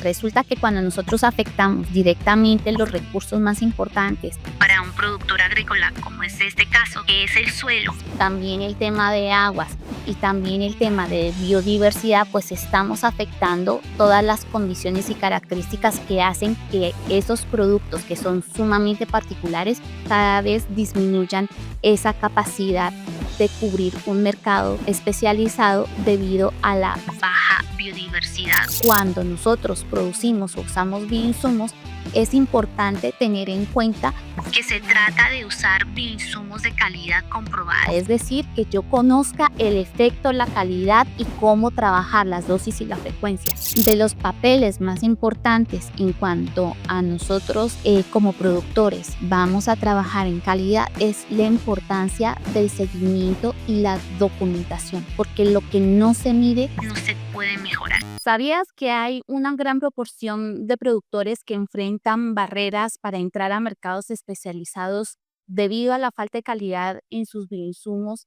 Resulta que cuando nosotros afectamos directamente los recursos más importantes para un productor agrícola, como es este caso, que es el suelo, también el tema de aguas y también el tema de biodiversidad, pues estamos afectando todas las condiciones y características que hacen que esos productos que son sumamente particulares cada vez disminuyan esa capacidad de cubrir un mercado especializado debido a la baja biodiversidad. Cuando nosotros producimos o usamos bioinsumos, es importante tener en cuenta que se trata de usar bioinsumos de calidad comprobada, es decir, que yo conozca el efecto, la calidad y cómo trabajar las dosis y la frecuencia. De los papeles más importantes en cuanto a nosotros como productores vamos a trabajar en calidad es la importancia del seguimiento y la documentación, porque lo que no se mide no se puede mejorar. ¿Sabías que hay una gran proporción de productores que enfrentan barreras para entrar a mercados especializados debido a la falta de calidad en sus bioinsumos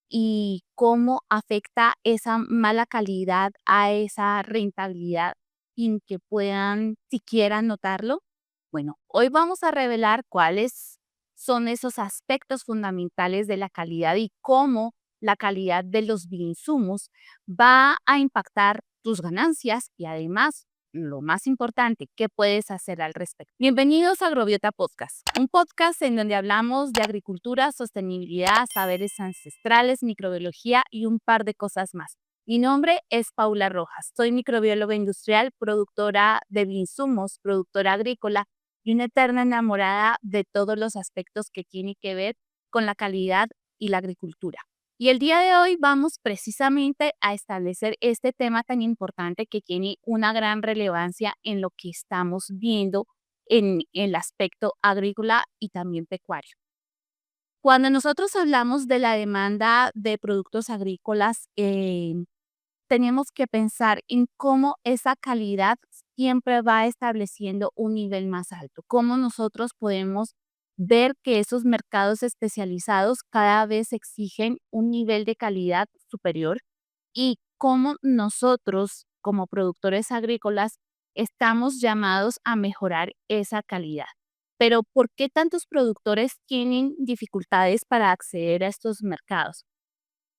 y cómo afecta esa mala calidad a esa rentabilidad sin que puedan siquiera notarlo? Bueno, hoy vamos a revelar cuáles son esos aspectos fundamentales de la calidad y cómo la calidad de los bioinsumos va a impactar tus ganancias y además, lo más importante, qué puedes hacer al respecto. Bienvenidos a Agrobiota Podcast, un podcast en donde hablamos de agricultura, sostenibilidad, saberes ancestrales, microbiología y un par de cosas más. Mi nombre es Paula Rojas, soy microbióloga industrial, productora de bioinsumos, productora agrícola y una eterna enamorada de todos los aspectos que tienen que ver con la calidad y la agricultura. Y el día de hoy vamos precisamente a establecer este tema tan importante que tiene una gran relevancia en lo que estamos viendo en el aspecto agrícola y también pecuario. Cuando nosotros hablamos de la demanda de productos agrícolas, tenemos que pensar en cómo esa calidad siempre va estableciendo un nivel más alto, cómo nosotros podemos ver que esos mercados especializados cada vez exigen un nivel de calidad superior y cómo nosotros como productores agrícolas estamos llamados a mejorar esa calidad. Pero ¿por qué tantos productores tienen dificultades para acceder a estos mercados?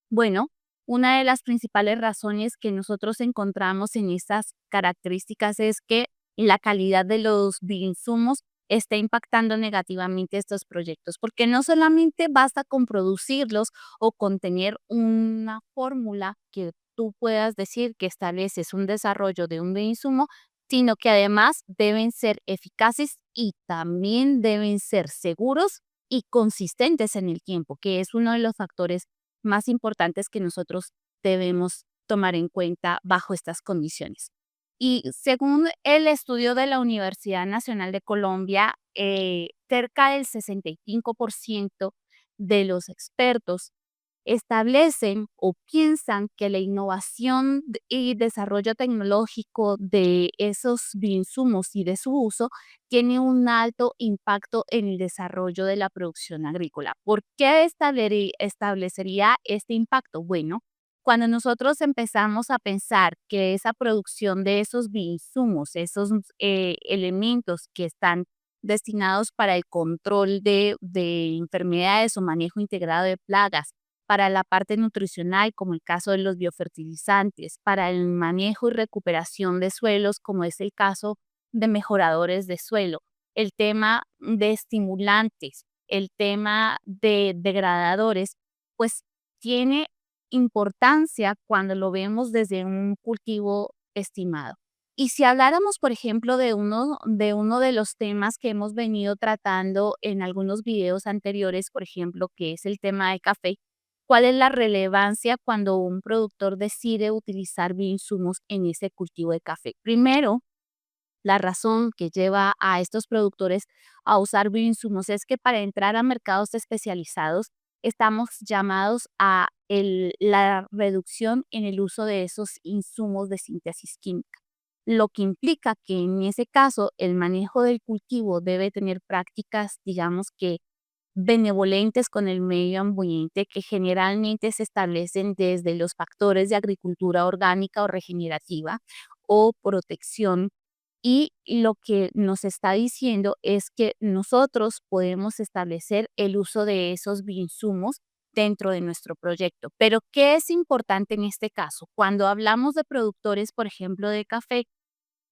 Bueno, una de las principales razones que nosotros encontramos en estas características es que la calidad de los bioinsumos está impactando negativamente estos proyectos, porque no solamente basta con producirlos o con tener una fórmula que tú puedas decir que estableces un desarrollo de un bioinsumo, sino que además deben ser eficaces y también deben ser seguros y consistentes en el tiempo, que es uno de los factores más importantes que nosotros debemos tomar en cuenta bajo estas condiciones. Y según el estudio de la Universidad Nacional de Colombia, cerca del 65% de los expertos establecen o piensan que la innovación y desarrollo tecnológico de esos bioinsumos y de su uso tiene un alto impacto en el desarrollo de la producción agrícola. ¿Por qué establecería este impacto? Bueno, cuando nosotros empezamos a pensar que esa producción de esos bioinsumos, esos elementos que están destinados para el control de enfermedades o manejo integrado de plagas, para la parte nutricional, como el caso de los biofertilizantes, para el manejo y recuperación de suelos, como es el caso de mejoradores de suelo, el tema de estimulantes, el tema de degradadores, pues tiene importancia cuando lo vemos desde un cultivo estimado. Y si habláramos, por ejemplo, de uno de los temas que hemos venido tratando en algunos videos anteriores, por ejemplo, que es el tema de café, ¿cuál es la relevancia cuando un productor decide utilizar bioinsumos en ese cultivo de café? Primero, la razón que lleva a estos productores a usar bioinsumos es que para entrar a mercados especializados estamos llamados a la reducción en el uso de esos insumos de síntesis química, lo que implica que en ese caso el manejo del cultivo debe tener prácticas, digamos que benevolentes con el medio ambiente que generalmente se establecen desde los factores de agricultura orgánica o regenerativa o protección Y lo que nos está diciendo es que nosotros podemos establecer el uso de esos bioinsumos dentro de nuestro proyecto. Pero, ¿qué es importante en este caso? Cuando hablamos de productores, por ejemplo, de café,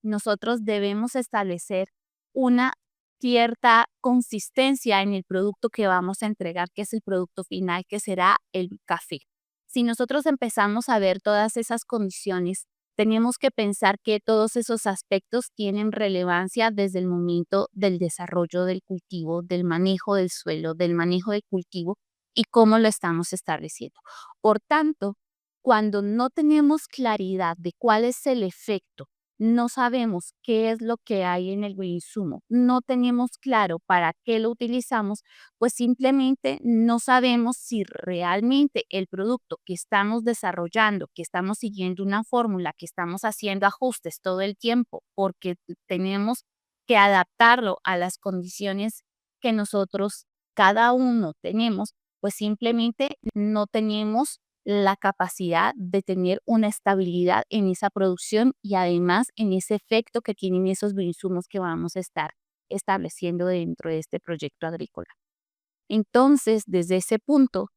nosotros debemos establecer una cierta consistencia en el producto que vamos a entregar, que es el producto final, que será el café. Si nosotros empezamos a ver todas esas condiciones, tenemos que pensar que todos esos aspectos tienen relevancia desde el momento del desarrollo del cultivo, del manejo del suelo, del manejo del cultivo y cómo lo estamos estableciendo. Por tanto, cuando no tenemos claridad de cuál es el efecto, no sabemos qué es lo que hay en el bioinsumo, no tenemos claro para qué lo utilizamos, pues simplemente no sabemos si realmente el producto que estamos desarrollando, que estamos siguiendo una fórmula, que estamos haciendo ajustes todo el tiempo, porque tenemos que adaptarlo a las condiciones que nosotros, cada uno tenemos, pues simplemente no tenemos la capacidad de tener una estabilidad en esa producción y además en ese efecto que tienen esos bioinsumos que vamos a estar estableciendo dentro de este proyecto agrícola. Entonces, desde ese punto,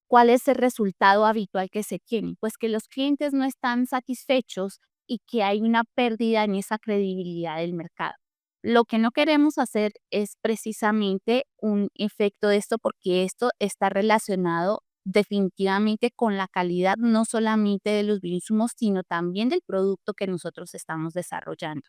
¿cuál es el resultado habitual que se tiene? Pues que los clientes no están satisfechos y que hay una pérdida en esa credibilidad del mercado. Lo que no queremos hacer es precisamente un efecto de esto porque esto está relacionado definitivamente con la calidad no solamente de los bioinsumos, sino también del producto que nosotros estamos desarrollando.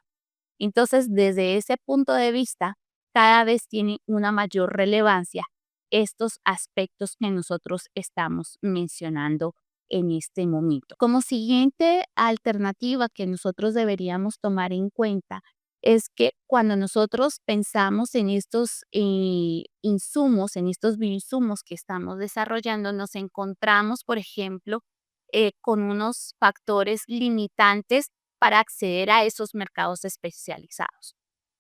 Entonces, desde ese punto de vista, cada vez tiene una mayor relevancia estos aspectos que nosotros estamos mencionando en este momento. Como siguiente alternativa que nosotros deberíamos tomar en cuenta es que cuando nosotros pensamos en estos insumos, en estos bioinsumos que estamos desarrollando, nos encontramos, por ejemplo, con unos factores limitantes para acceder a esos mercados especializados.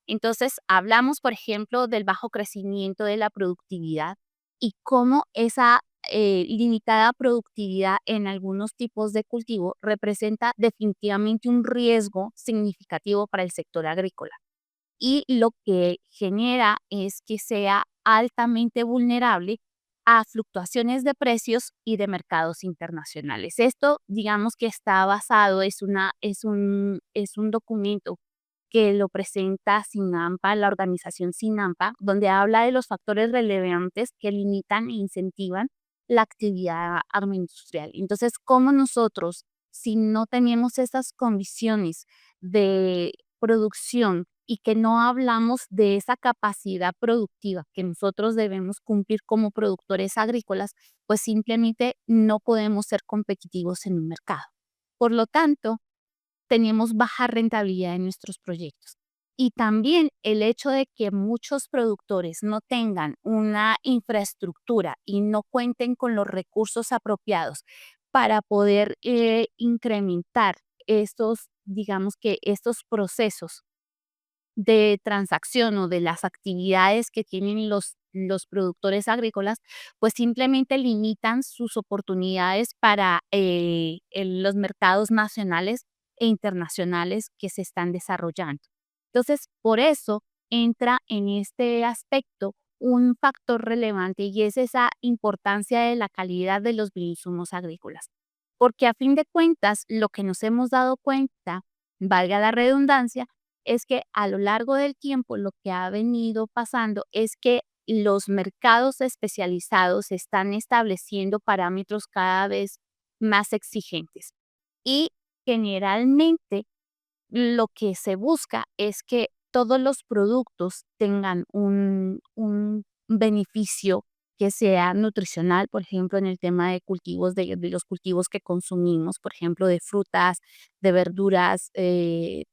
Entonces, hablamos, por ejemplo, del bajo crecimiento de la productividad y cómo esa limitada productividad en algunos tipos de cultivo representa definitivamente un riesgo significativo para el sector agrícola y lo que genera es que sea altamente vulnerable a fluctuaciones de precios y de mercados internacionales. Esto, digamos que está basado, es un documento que lo presenta SINAMPA, la organización SINAMPA, donde habla de los factores relevantes que limitan e incentivan la actividad agroindustrial. Entonces, ¿cómo nosotros, si no tenemos esas condiciones de producción y que no hablamos de esa capacidad productiva que nosotros debemos cumplir como productores agrícolas, pues simplemente no podemos ser competitivos en un mercado? Por lo tanto, tenemos baja rentabilidad en nuestros proyectos. Y también el hecho de que muchos productores no tengan una infraestructura y no cuenten con los recursos apropiados para poder incrementar estos, digamos que estos procesos de transacción o de las actividades que tienen los productores agrícolas, pues simplemente limitan sus oportunidades para los mercados nacionales e internacionales que se están desarrollando. Entonces, por eso entra en este aspecto un factor relevante y es esa importancia de la calidad de los bioinsumos agrícolas. Porque a fin de cuentas, lo que nos hemos dado cuenta, valga la redundancia, es que a lo largo del tiempo lo que ha venido pasando es que los mercados especializados están estableciendo parámetros cada vez más exigentes y generalmente lo que se busca es que todos los productos tengan un beneficio que sea nutricional, por ejemplo, en el tema de cultivos, de los cultivos que consumimos, por ejemplo, de frutas, de verduras,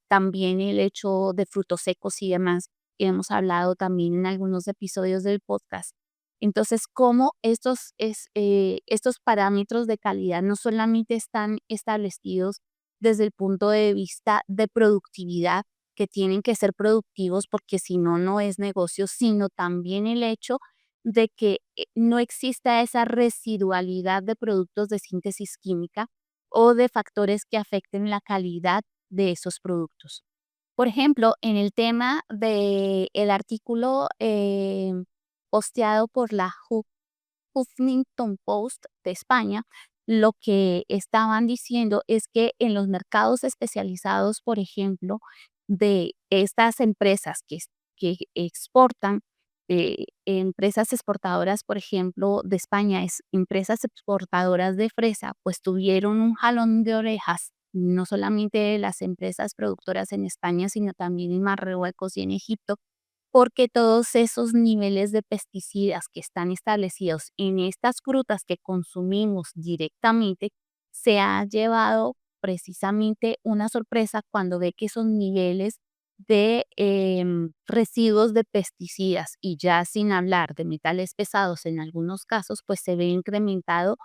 también el hecho de frutos secos y demás, que hemos hablado también en algunos episodios del podcast. Entonces, cómo estos parámetros de calidad no solamente están establecidos desde el punto de vista de productividad, que tienen que ser productivos porque si no, no es negocio, sino también el hecho de que no exista esa residualidad de productos de síntesis química o de factores que afecten la calidad de esos productos. Por ejemplo, en el tema del artículo posteado por la Huffington Post de España, lo que estaban diciendo es que en los mercados especializados, por ejemplo, de estas empresas que exportan, empresas exportadoras, por ejemplo, de España, empresas exportadoras de fresa, pues tuvieron un jalón de orejas, no solamente las empresas productoras en España, sino también en Marruecos y en Egipto, porque todos esos niveles de pesticidas que están establecidos en estas frutas que consumimos directamente, se ha llevado precisamente una sorpresa cuando ve que esos niveles de residuos de pesticidas y ya sin hablar de metales pesados en algunos casos, pues se ve incrementado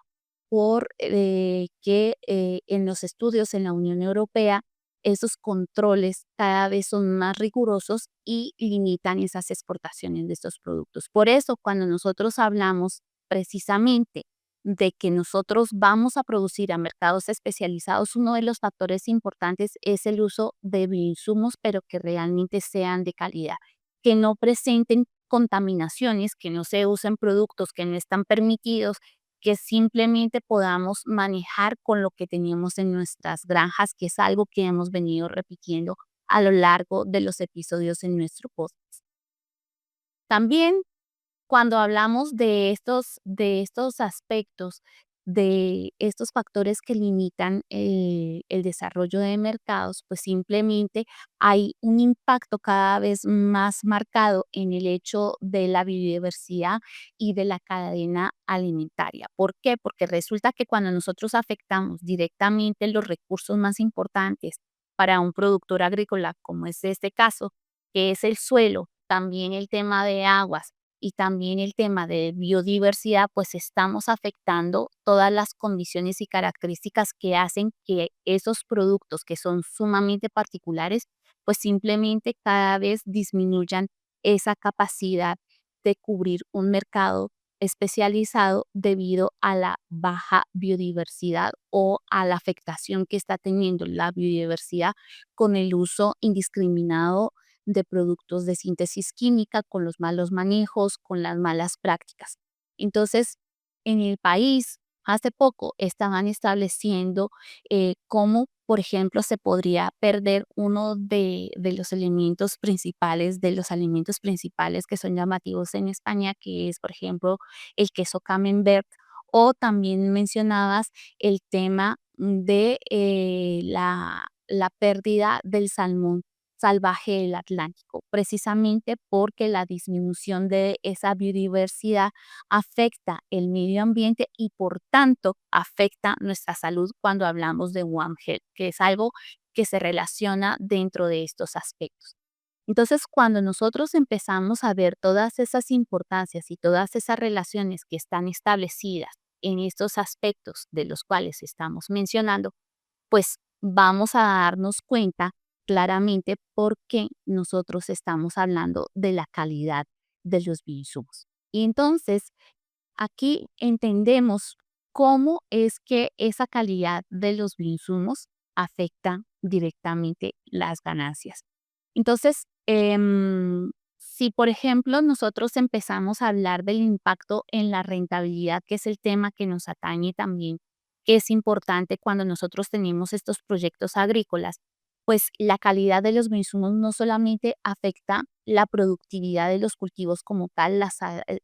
por que en los estudios en la Unión Europea esos controles cada vez son más rigurosos y limitan esas exportaciones de estos productos. Por eso, cuando nosotros hablamos precisamente de que nosotros vamos a producir a mercados especializados, uno de los factores importantes es el uso de bioinsumos, pero que realmente sean de calidad, que no presenten contaminaciones, que no se usen productos que no están permitidos, que simplemente podamos manejar con lo que teníamos en nuestras granjas, que es algo que hemos venido repitiendo a lo largo de los episodios en nuestro podcast. También cuando hablamos de estos aspectos, de estos factores que limitan el desarrollo de mercados, pues simplemente hay un impacto cada vez más marcado en el hecho de la biodiversidad y de la cadena alimentaria. ¿Por qué? Porque resulta que cuando nosotros afectamos directamente los recursos más importantes para un productor agrícola, como es este caso, que es el suelo, también el tema de aguas, y también el tema de biodiversidad, pues estamos afectando todas las condiciones y características que hacen que esos productos que son sumamente particulares, pues simplemente cada vez disminuyan esa capacidad de cubrir un mercado especializado debido a la baja biodiversidad o a la afectación que está teniendo la biodiversidad con el uso indiscriminado de productos de síntesis química, con los malos manejos, con las malas prácticas. Entonces, en el país, hace poco estaban estableciendo cómo, por ejemplo, se podría perder uno de los elementos principales, de los alimentos principales que son llamativos en España, que es, por ejemplo, el queso camembert, o también mencionabas el tema de la pérdida del salmón salvaje del Atlántico, precisamente porque la disminución de esa biodiversidad afecta el medio ambiente y por tanto afecta nuestra salud cuando hablamos de One Health, que es algo que se relaciona dentro de estos aspectos. Entonces, cuando nosotros empezamos a ver todas esas importancias y todas esas relaciones que están establecidas en estos aspectos de los cuales estamos mencionando, pues vamos a darnos cuenta claramente por qué nosotros estamos hablando de la calidad de los bioinsumos. Y entonces, aquí entendemos cómo es que esa calidad de los bioinsumos afecta directamente las ganancias. Entonces, si por ejemplo nosotros empezamos a hablar del impacto en la rentabilidad, que es el tema que nos atañe también, que es importante cuando nosotros tenemos estos proyectos agrícolas, pues la calidad de los insumos no solamente afecta la productividad de los cultivos como tal,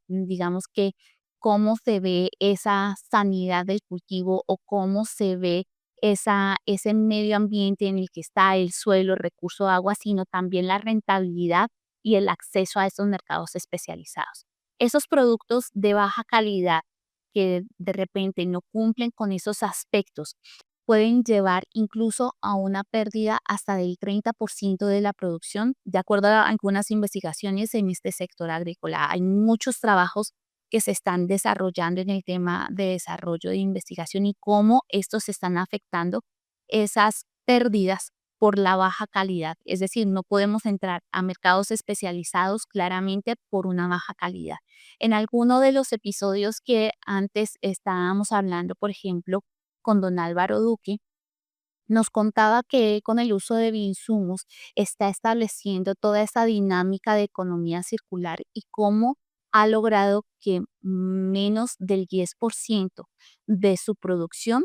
digamos que cómo se ve esa sanidad del cultivo o cómo se ve ese medio ambiente en el que está el suelo, el recurso de agua, sino también la rentabilidad y el acceso a esos mercados especializados. Esos productos de baja calidad que de repente no cumplen con esos aspectos pueden llevar incluso a una pérdida hasta del 30% de la producción, de acuerdo a algunas investigaciones en este sector agrícola. Hay muchos trabajos que se están desarrollando en el tema de desarrollo de investigación y cómo estos están afectando esas pérdidas por la baja calidad. Es decir, no podemos entrar a mercados especializados claramente por una baja calidad. En alguno de los episodios que antes estábamos hablando, por ejemplo, con don Álvaro Duque, Nos contaba que con el uso de bioinsumos está estableciendo toda esa dinámica de economía circular y cómo ha logrado que menos del 10% de su producción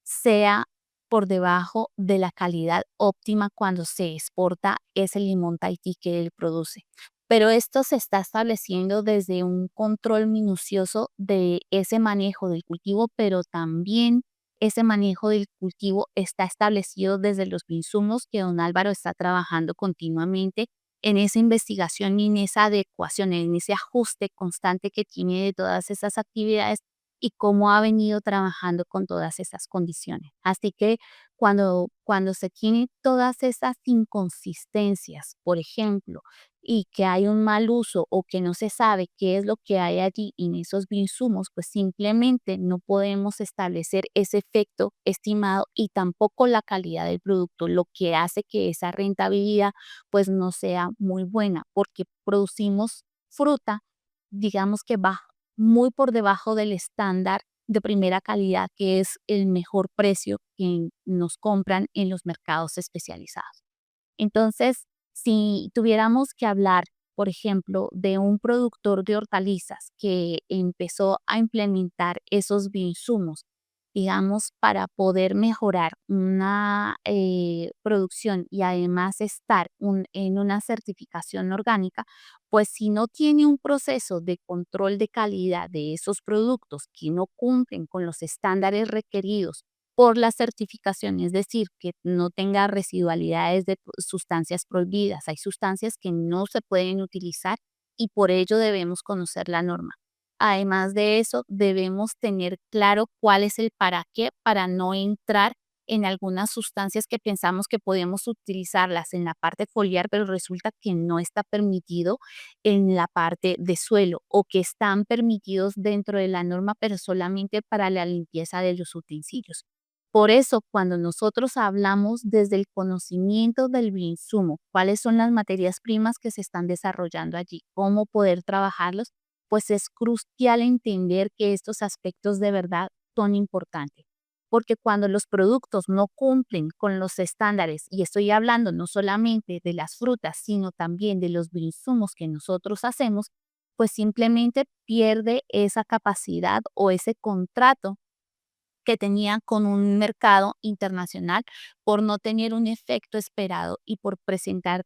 sea por debajo de la calidad óptima cuando se exporta ese limón Tahití que él produce. Pero esto se está estableciendo desde un control minucioso de ese manejo del cultivo, pero también ese manejo del cultivo está establecido desde los insumos que don Álvaro está trabajando continuamente en esa investigación y en esa adecuación, en ese ajuste constante que tiene de todas esas actividades y cómo ha venido trabajando con todas esas condiciones. Así que cuando se tienen todas esas inconsistencias, por ejemplo, y que hay un mal uso o que no se sabe qué es lo que hay allí en esos bioinsumos, pues simplemente no podemos establecer ese efecto estimado y tampoco la calidad del producto, lo que hace que esa rentabilidad pues no sea muy buena, porque producimos fruta, digamos que va muy por debajo del estándar de primera calidad, que es el mejor precio que nos compran en los mercados especializados. Entonces, si tuviéramos que hablar, por ejemplo, de un productor de hortalizas que empezó a implementar esos bioinsumos, digamos, para poder mejorar una producción y además estar en una certificación orgánica, pues si no tiene un proceso de control de calidad de esos productos que no cumplen con los estándares requeridos por la certificación, es decir, que no tenga residualidades de sustancias prohibidas. Hay sustancias que no se pueden utilizar y por ello debemos conocer la norma. Además de eso, debemos tener claro cuál es el para qué para no entrar en algunas sustancias que pensamos que podemos utilizarlas en la parte foliar, pero resulta que no está permitido en la parte de suelo o que están permitidos dentro de la norma, pero solamente para la limpieza de los utensilios. Por eso, cuando nosotros hablamos desde el conocimiento del bioinsumo, cuáles son las materias primas que se están desarrollando allí, cómo poder trabajarlos, pues es crucial entender que estos aspectos de verdad son importantes. Porque cuando los productos no cumplen con los estándares, y estoy hablando no solamente de las frutas, sino también de los bioinsumos que nosotros hacemos, pues simplemente pierde esa capacidad o ese contrato que tenían con un mercado internacional por no tener un efecto esperado y por presentar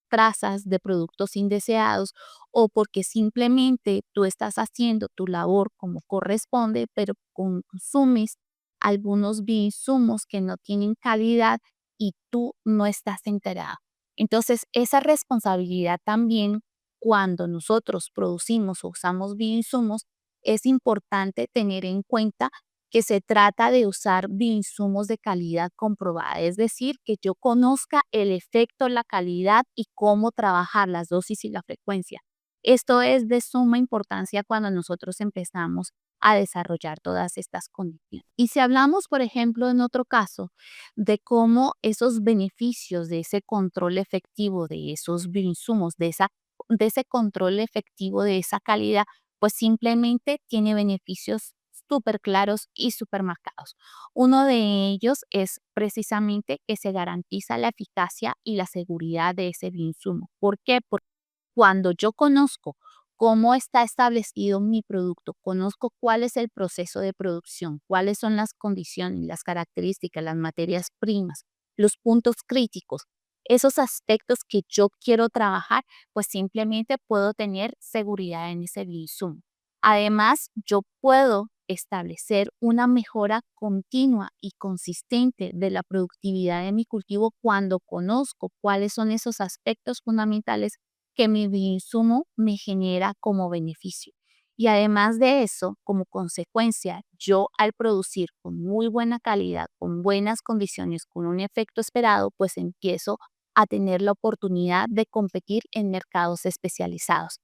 trazas de productos indeseados o porque simplemente tú estás haciendo tu labor como corresponde, pero consumes algunos bioinsumos que no tienen calidad y tú no estás enterado. Entonces, esa responsabilidad también cuando nosotros producimos o usamos bioinsumos, es importante tener en cuenta que se trata de usar bioinsumos de calidad comprobada, es decir, que yo conozca el efecto, la calidad y cómo trabajar las dosis y la frecuencia. Esto es de suma importancia cuando nosotros empezamos a desarrollar todas estas condiciones. Y si hablamos, por ejemplo, en otro caso, de cómo esos beneficios de ese control efectivo de esos bioinsumos, de ese control efectivo de esa calidad, pues simplemente tiene beneficios súper claros y súper marcados. Uno de ellos es precisamente que se garantiza la eficacia y la seguridad de ese bioinsumo. ¿Por qué? Porque cuando yo conozco cómo está establecido mi producto, conozco cuál es el proceso de producción, cuáles son las condiciones, las características, las materias primas, los puntos críticos, esos aspectos que yo quiero trabajar, pues simplemente puedo tener seguridad en ese bioinsumo. Además, yo puedo establecer una mejora continua y consistente de la productividad de mi cultivo cuando conozco cuáles son esos aspectos fundamentales que mi bioinsumo me genera como beneficio. Y además de eso, como consecuencia, yo al producir con muy buena calidad, con buenas condiciones, con un efecto esperado, pues empiezo a tener la oportunidad de competir en mercados especializados,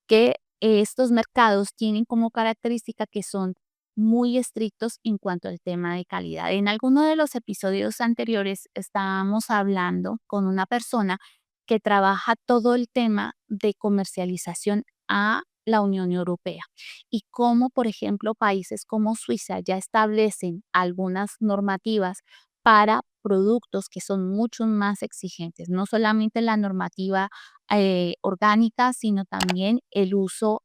que estos mercados tienen como característica que son muy estrictos en cuanto al tema de calidad. En alguno de los episodios anteriores estábamos hablando con una persona que trabaja todo el tema de comercialización a la Unión Europea y cómo, por ejemplo, países como Suiza ya establecen algunas normativas para productos que son mucho más exigentes, no solamente la normativa orgánica, sino también el uso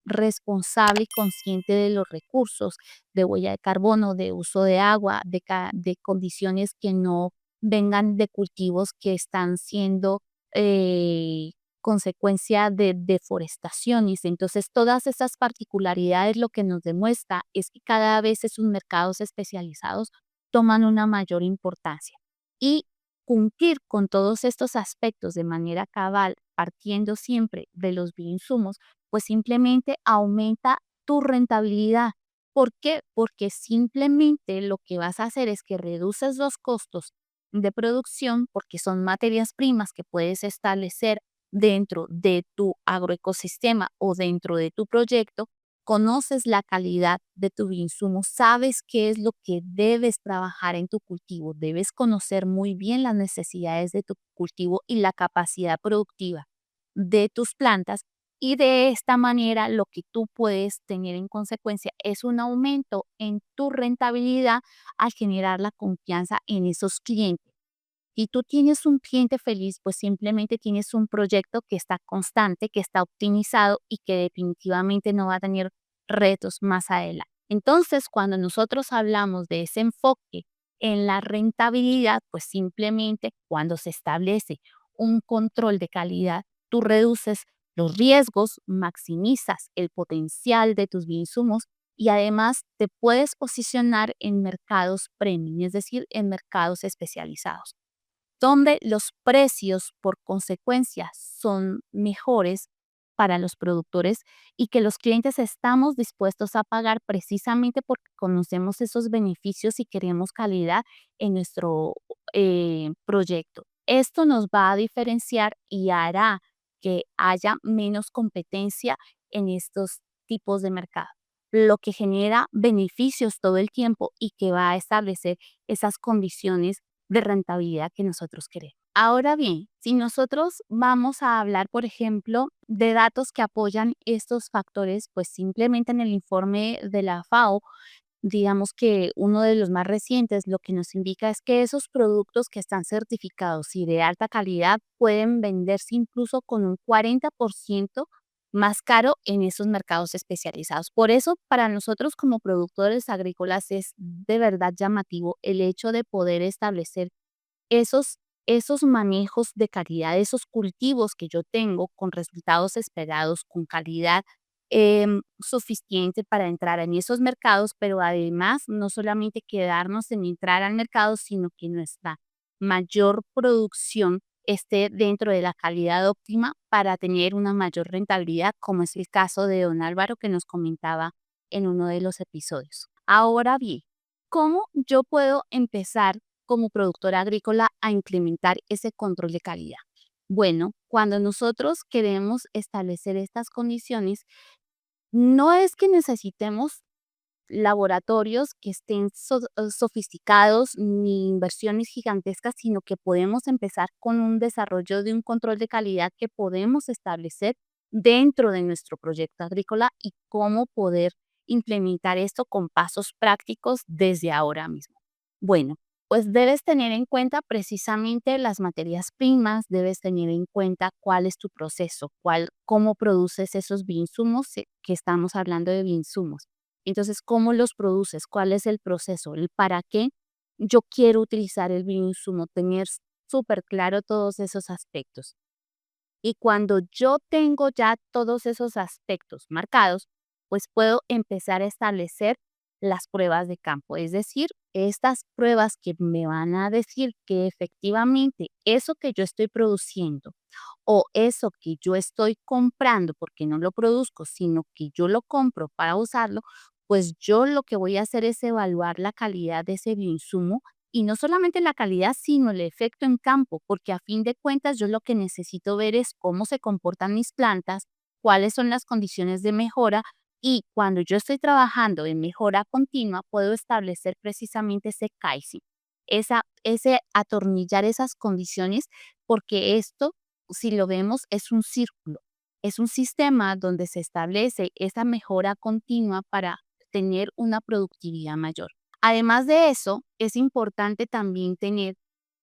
responsable y consciente de los recursos, de huella de carbono, de uso de agua, de condiciones que no vengan de cultivos que están siendo eh, consecuencia de deforestaciones. Entonces, todas esas particularidades lo que nos demuestra es que cada vez esos mercados especializados toman una mayor importancia. Y cumplir con todos estos aspectos de manera cabal, partiendo siempre de los bioinsumos, pues simplemente aumenta tu rentabilidad. ¿Por qué? Porque simplemente lo que vas a hacer es que reduces los costos de producción porque son materias primas que puedes establecer dentro de tu agroecosistema o dentro de tu proyecto, conoces la calidad de tu insumo, sabes qué es lo que debes trabajar en tu cultivo, debes conocer muy bien las necesidades de tu cultivo y la capacidad productiva de tus plantas y de esta manera lo que tú puedes tener en consecuencia es un aumento en tu rentabilidad al generar la confianza en esos clientes. Y tú tienes un cliente feliz, pues simplemente tienes un proyecto que está constante, que está optimizado y que definitivamente no va a tener retos más adelante. Entonces, cuando nosotros hablamos de ese enfoque en la rentabilidad, pues simplemente cuando se establece un control de calidad, tú reduces los riesgos, maximizas el potencial de tus bioinsumos y además te puedes posicionar en mercados premium, es decir, en mercados especializados donde los precios por consecuencia son mejores para los productores y que los clientes estamos dispuestos a pagar precisamente porque conocemos esos beneficios y queremos calidad en nuestro proyecto. Esto nos va a diferenciar y hará que haya menos competencia en estos tipos de mercado, lo que genera beneficios todo el tiempo y que va a establecer esas condiciones de rentabilidad que nosotros queremos. Ahora bien, si nosotros vamos a hablar, por ejemplo, de datos que apoyan estos factores, pues simplemente en el informe de la FAO, digamos que uno de los más recientes lo que nos indica es que esos productos que están certificados y de alta calidad pueden venderse incluso con un 40% más caro en esos mercados especializados. Por eso, para nosotros como productores agrícolas es de verdad llamativo el hecho de poder establecer esos, esos manejos de calidad, esos cultivos que yo tengo con resultados esperados, con calidad suficiente para entrar en esos mercados, pero además no solamente quedarnos en entrar al mercado, sino que nuestra mayor producción esté dentro de la calidad óptima para tener una mayor rentabilidad, como es el caso de don Álvaro que nos comentaba en uno de los episodios. Ahora bien, ¿cómo yo puedo empezar como productora agrícola a implementar ese control de calidad? Bueno, cuando nosotros queremos establecer estas condiciones, no es que necesitemos laboratorios que estén sofisticados ni inversiones gigantescas, sino que podemos empezar con un desarrollo de un control de calidad que podemos establecer dentro de nuestro proyecto agrícola y cómo poder implementar esto con pasos prácticos desde ahora mismo. Bueno, pues debes tener en cuenta precisamente las materias primas, debes tener en cuenta cuál es tu proceso, cómo produces esos bioinsumos, que estamos hablando de bioinsumos. Entonces, ¿cómo los produces? ¿Cuál es el proceso? ¿El para qué yo quiero utilizar el bioinsumo? Tener súper claro todos esos aspectos. Y cuando yo tengo ya todos esos aspectos marcados, pues puedo empezar a establecer las pruebas de campo. Es decir, estas pruebas que me van a decir que efectivamente eso que yo estoy produciendo o eso que yo estoy comprando, porque no lo produzco, sino que yo lo compro para usarlo, pues yo lo que voy a hacer es evaluar la calidad de ese bioinsumo y no solamente la calidad, sino el efecto en campo, porque a fin de cuentas yo lo que necesito ver es cómo se comportan mis plantas, cuáles son las condiciones de mejora y cuando yo estoy trabajando en mejora continua, puedo establecer precisamente ese Kaizen, ese atornillar esas condiciones, porque esto, si lo vemos, es un círculo, es un sistema donde se establece esa mejora continua para tener una productividad mayor. Además de eso, es importante también tener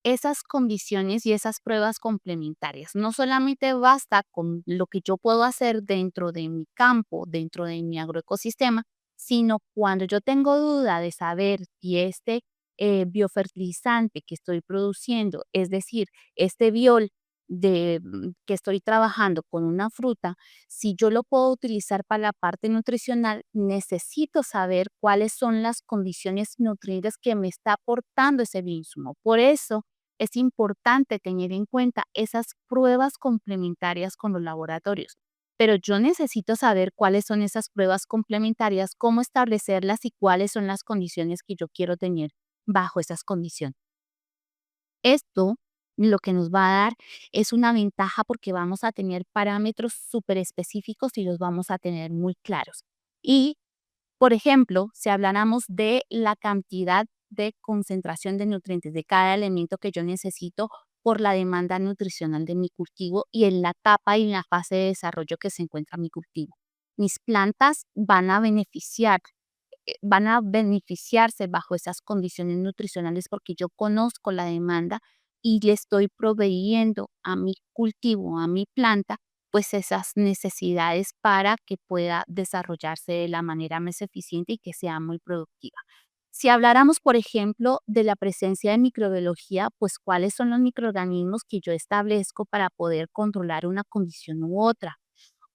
esas condiciones y esas pruebas complementarias. No solamente basta con lo que yo puedo hacer dentro de mi campo, dentro de mi agroecosistema, sino cuando yo tengo duda de saber si este biofertilizante que estoy produciendo, es decir, este biol que estoy trabajando con una fruta, si yo lo puedo utilizar para la parte nutricional, necesito saber cuáles son las condiciones nutrientes que me está aportando ese bioinsumo. Por eso es importante tener en cuenta esas pruebas complementarias con los laboratorios. Pero yo necesito saber cuáles son esas pruebas complementarias, cómo establecerlas y cuáles son las condiciones que yo quiero tener bajo esas condiciones. Esto lo que nos va a dar es una ventaja porque vamos a tener parámetros súper específicos y los vamos a tener muy claros. Y, por ejemplo, si habláramos de la cantidad de concentración de nutrientes de cada elemento que yo necesito por la demanda nutricional de mi cultivo y en la etapa y en la fase de desarrollo que se encuentra mi cultivo. Mis plantas van a beneficiarse bajo esas condiciones nutricionales porque yo conozco la demanda y le estoy proveyendo a mi cultivo, a mi planta, pues esas necesidades para que pueda desarrollarse de la manera más eficiente y que sea muy productiva. Si habláramos, por ejemplo, de la presencia de microbiología, pues cuáles son los microorganismos que yo establezco para poder controlar una condición u otra,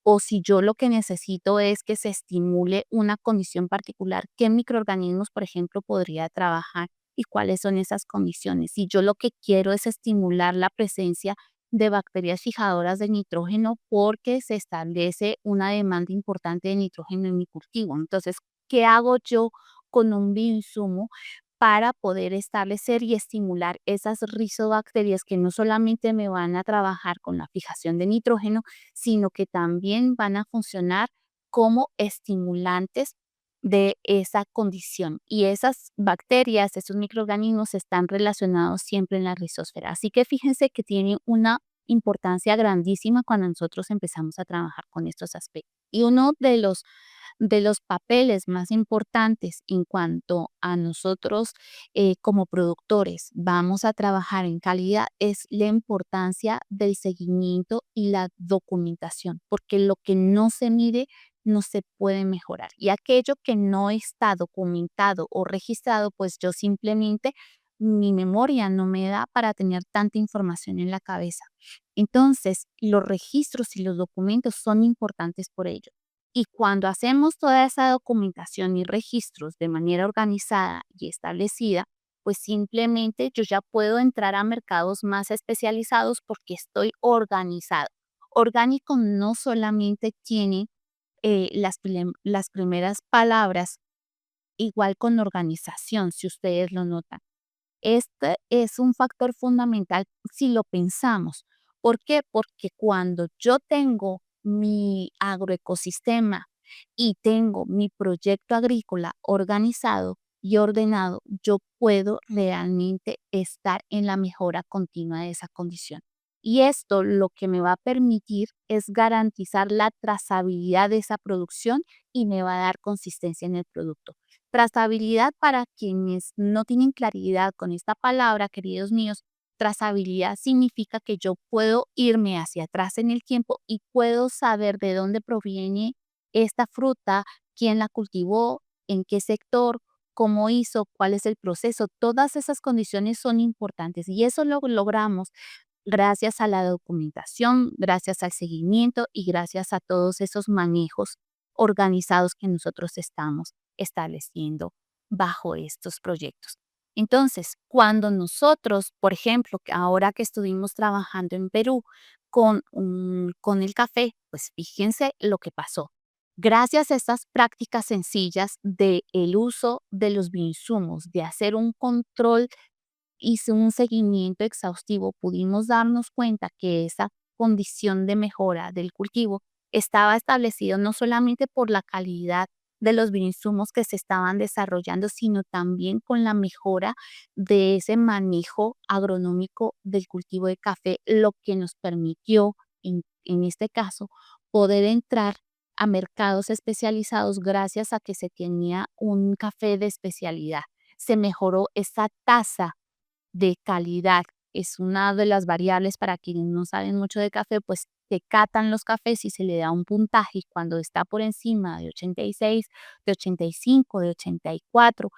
o si yo lo que necesito es que se estimule una condición particular, ¿qué microorganismos, por ejemplo, podría trabajar y cuáles son esas condiciones? Si yo lo que quiero es estimular la presencia de bacterias fijadoras de nitrógeno porque se establece una demanda importante de nitrógeno en mi cultivo. Entonces, ¿qué hago yo con un bioinsumo para poder establecer y estimular esas rizobacterias que no solamente me van a trabajar con la fijación de nitrógeno, sino que también van a funcionar como estimulantes de esa condición? Y esas bacterias, esos microorganismos están relacionados siempre en la rizosfera. Así que fíjense que tiene una importancia grandísima cuando nosotros empezamos a trabajar con estos aspectos. Y uno de los papeles más importantes en cuanto a nosotros como productores vamos a trabajar en calidad es la importancia del seguimiento y la documentación, porque lo que no se mide no se puede mejorar. Y aquello que no está documentado o registrado, pues yo simplemente mi memoria no me da para tener tanta información en la cabeza. Entonces, los registros y los documentos son importantes por ello. Y cuando hacemos toda esa documentación y registros de manera organizada y establecida, pues simplemente yo ya puedo entrar a mercados más especializados porque estoy organizado. Orgánico no solamente tiene las primeras palabras, igual con organización, si ustedes lo notan. Este es un factor fundamental si lo pensamos. ¿Por qué? Porque cuando yo tengo mi agroecosistema y tengo mi proyecto agrícola organizado y ordenado, yo puedo realmente estar en la mejora continua de esa condición. Y esto lo que me va a permitir es garantizar la trazabilidad de esa producción y me va a dar consistencia en el producto. Trazabilidad, para quienes no tienen claridad con esta palabra, queridos míos, trazabilidad significa que yo puedo irme hacia atrás en el tiempo y puedo saber de dónde proviene esta fruta, quién la cultivó, en qué sector, cómo hizo, cuál es el proceso. Todas esas condiciones son importantes y eso lo logramos gracias a la documentación, gracias al seguimiento y gracias a todos esos manejos organizados que nosotros estamos estableciendo bajo estos proyectos. Entonces, cuando nosotros, por ejemplo, que ahora que estuvimos trabajando en Perú con el café, pues fíjense lo que pasó. Gracias a estas prácticas sencillas de el uso de los bioinsumos, de hacer un control, hice un seguimiento exhaustivo, pudimos darnos cuenta que esa condición de mejora del cultivo estaba establecido no solamente por la calidad de los bioinsumos que se estaban desarrollando, sino también con la mejora de ese manejo agronómico del cultivo de café, lo que nos permitió, en este caso, poder entrar a mercados especializados gracias a que se tenía un café de especialidad. se mejoró esa tasa de calidad. Es una de las variables para quienes no saben mucho de café, pues se catan los cafés y se le da un puntaje y cuando está por encima de 86, de 85, de 84,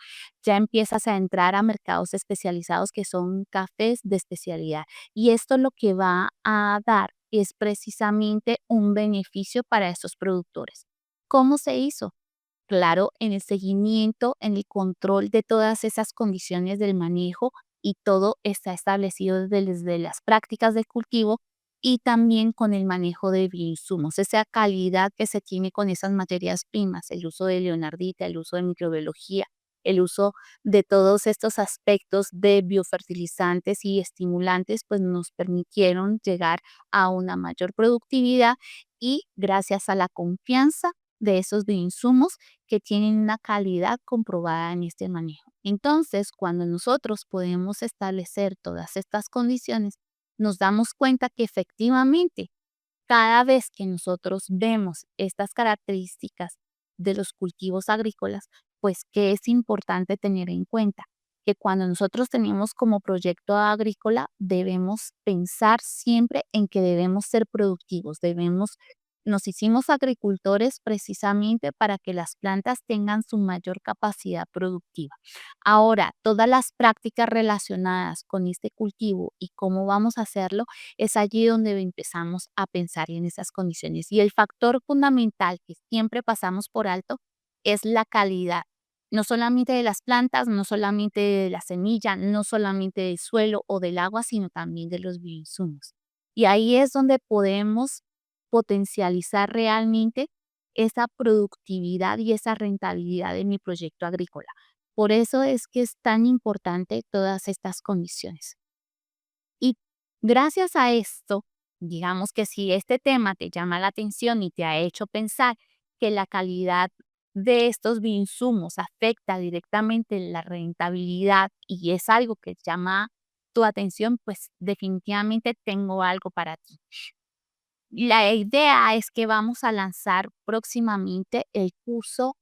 ya empiezas a entrar a mercados especializados que son cafés de especialidad. Y esto lo que va a dar es precisamente un beneficio para estos productores. ¿Cómo se hizo? Claro, en el seguimiento, en el control de todas esas condiciones del manejo y todo está establecido desde las prácticas del cultivo y también con el manejo de bioinsumos, esa calidad que se tiene con esas materias primas, el uso de leonardita, el uso de microbiología, el uso de todos estos aspectos de biofertilizantes y estimulantes, pues nos permitieron llegar a una mayor productividad y gracias a la confianza de esos bioinsumos que tienen una calidad comprobada en este manejo. Entonces, cuando nosotros podemos establecer todas estas condiciones, nos damos cuenta que efectivamente cada vez que nosotros vemos estas características de los cultivos agrícolas, pues que es importante tener en cuenta que cuando nosotros tenemos como proyecto agrícola, debemos pensar siempre en que debemos ser productivos, nos hicimos agricultores precisamente para que las plantas tengan su mayor capacidad productiva. Ahora, todas las prácticas relacionadas con este cultivo y cómo vamos a hacerlo, es allí donde empezamos a pensar en esas condiciones. Y el factor fundamental que siempre pasamos por alto es la calidad, no solamente de las plantas, no solamente de la semilla, no solamente del suelo o del agua, sino también de los bioinsumos. Y ahí es donde podemos potencializar realmente esa productividad y esa rentabilidad de mi proyecto agrícola. Por eso es que es tan importante todas estas condiciones. Y gracias a esto, digamos que si este tema te llama la atención y te ha hecho pensar que la calidad de estos bioinsumos afecta directamente la rentabilidad y es algo que llama tu atención, pues definitivamente tengo algo para ti. La idea es que vamos a lanzar próximamente el curso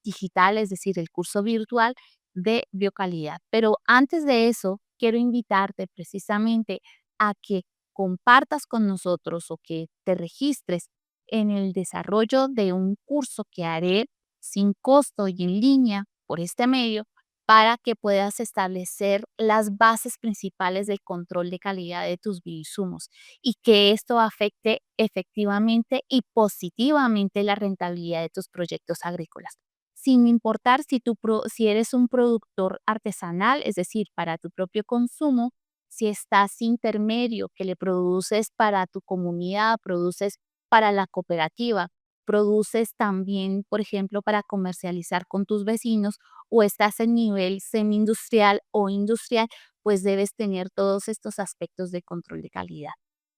digital, es decir, el curso virtual de biocalidad. Pero antes de eso, quiero invitarte precisamente a que compartas con nosotros o que te registres en el desarrollo de un curso que haré sin costo y en línea por este medio para que puedas establecer las bases principales del control de calidad de tus bioinsumos y que esto afecte efectivamente y positivamente la rentabilidad de tus proyectos agrícolas. Sin importar si eres un productor artesanal, es decir, para tu propio consumo, si estás intermedio, que le produces para tu comunidad, produces para la cooperativa, produces también, por ejemplo, para comercializar con tus vecinos o estás en nivel semi-industrial o industrial, pues debes tener todos estos aspectos de control de calidad.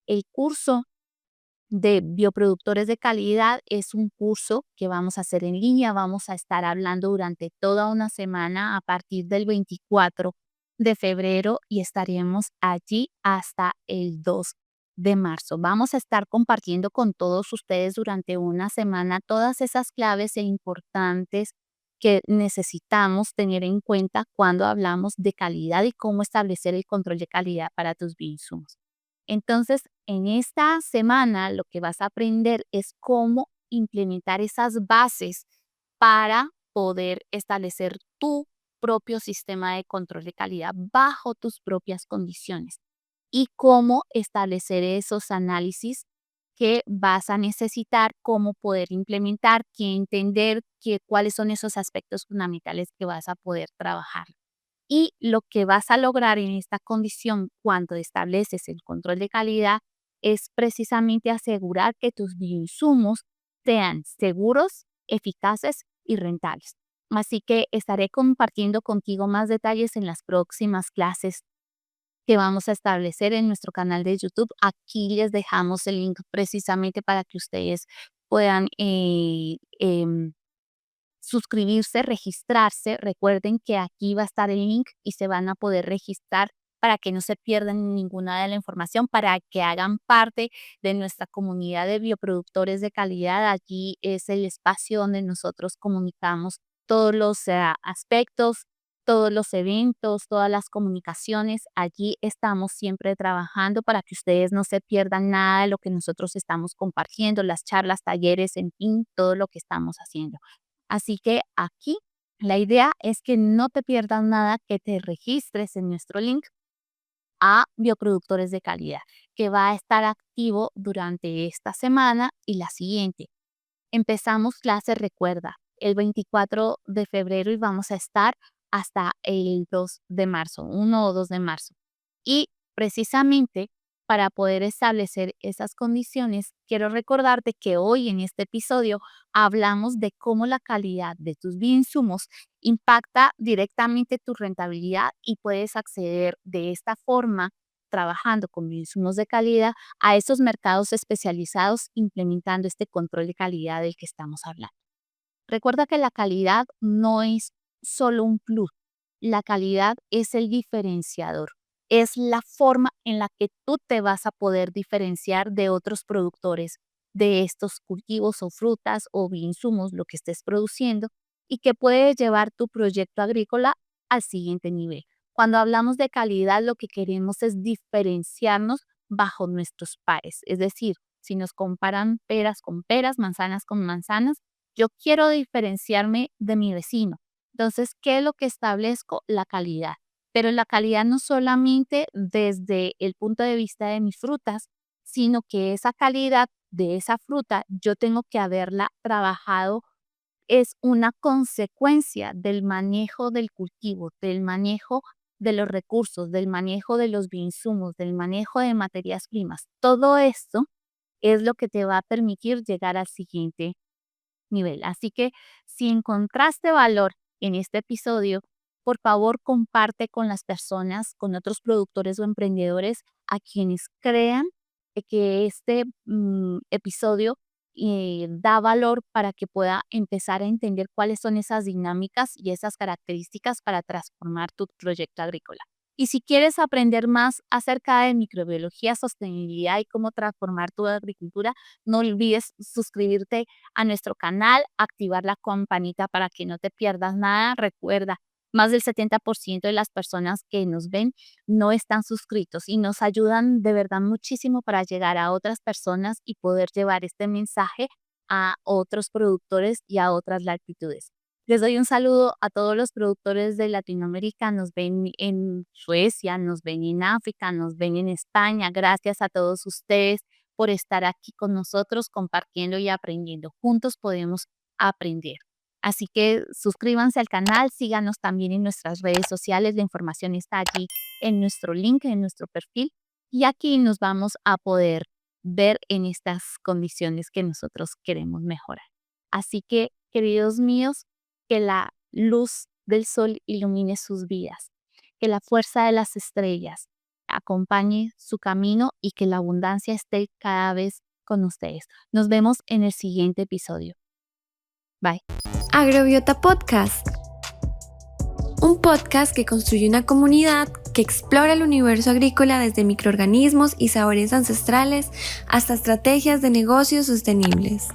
El curso de bioproductores de calidad es un curso que vamos a hacer en línea. Vamos a estar hablando durante toda una semana a partir del 24 de febrero y estaremos allí hasta el 2 de marzo. Vamos a estar compartiendo con todos ustedes durante una semana todas esas claves e importantes que necesitamos tener en cuenta cuando hablamos de calidad y cómo establecer el control de calidad para tus bioinsumos. Entonces, en esta semana lo que vas a aprender es cómo implementar esas bases para poder establecer tu propio sistema de control de calidad bajo tus propias condiciones y cómo establecer esos análisis que vas a necesitar, cómo poder implementar, qué entender, cuáles son esos aspectos fundamentales que vas a poder trabajar. Y lo que vas a lograr en esta condición cuando estableces el control de calidad es precisamente asegurar que tus bioinsumos sean seguros, eficaces y rentables. Así que estaré compartiendo contigo más detalles en las próximas clases que vamos a establecer en nuestro canal de YouTube. Aquí les dejamos el link precisamente para que ustedes puedan suscribirse, registrarse. Recuerden que aquí va a estar el link y se van a poder registrar para que no se pierdan ninguna de la información, para que hagan parte de nuestra comunidad de bioproductores de calidad. Allí es el espacio donde nosotros comunicamos todos los aspectos todos los eventos, todas las comunicaciones. Allí estamos siempre trabajando para que ustedes no se pierdan nada de lo que nosotros estamos compartiendo, las charlas, talleres, en fin, todo lo que estamos haciendo. Así que aquí la idea es que no te pierdas nada, que te registres en nuestro link a Bioproductores de Calidad, que va a estar activo durante esta semana y la siguiente. Empezamos clases, recuerda, el 24 de febrero y vamos a estar hasta el 2 de marzo, 1 o 2 de marzo. Y precisamente para poder establecer esas condiciones, quiero recordarte que hoy en este episodio hablamos de cómo la calidad de tus bioinsumos impacta directamente tu rentabilidad y puedes acceder de esta forma, trabajando con bioinsumos de calidad, a esos mercados especializados implementando este control de calidad del que estamos hablando. Recuerda que la calidad no es solo un plus, la calidad es el diferenciador, es la forma en la que tú te vas a poder diferenciar de otros productores de estos cultivos o frutas o insumos, lo que estés produciendo, y que puede llevar tu proyecto agrícola al siguiente nivel. Cuando hablamos de calidad, lo que queremos es diferenciarnos bajo nuestros pares, es decir, si nos comparan peras con peras, manzanas con manzanas, yo quiero diferenciarme de mi vecino. Entonces, ¿qué es lo que establezco? La calidad. Pero la calidad no solamente desde el punto de vista de mis frutas, sino que esa calidad de esa fruta yo tengo que haberla trabajado, es una consecuencia del manejo del cultivo, del manejo de los recursos, del manejo de los bioinsumos, del manejo de materias primas. Todo esto es lo que te va a permitir llegar al siguiente nivel. Así que si encontraste valor en este episodio, por favor comparte con las personas, con otros productores o emprendedores a quienes crean que este episodio da valor para que pueda empezar a entender cuáles son esas dinámicas y esas características para transformar tu proyecto agrícola. Y si quieres aprender más acerca de microbiología, sostenibilidad y cómo transformar tu agricultura, no olvides suscribirte a nuestro canal, activar la campanita para que no te pierdas nada. Recuerda, más del 70% de las personas que nos ven no están suscritos y nos ayudan de verdad muchísimo para llegar a otras personas y poder llevar este mensaje a otros productores y a otras latitudes. Les doy un saludo a todos los productores de Latinoamérica, nos ven en Suecia, nos ven en África, nos ven en España. Gracias a todos ustedes por estar aquí con nosotros compartiendo y aprendiendo. Juntos podemos aprender. Así que suscríbanse al canal, síganos también en nuestras redes sociales. La información está allí en nuestro link, en nuestro perfil. Y aquí nos vamos a poder ver en estas condiciones que nosotros queremos mejorar. Así que, queridos míos, que la luz del sol ilumine sus vidas, que la fuerza de las estrellas acompañe su camino y que la abundancia esté cada vez con ustedes. Nos vemos en el siguiente episodio. Bye. Agrobiota Podcast. Un podcast que construye una comunidad que explora el universo agrícola desde microorganismos y sabores ancestrales hasta estrategias de negocios sostenibles.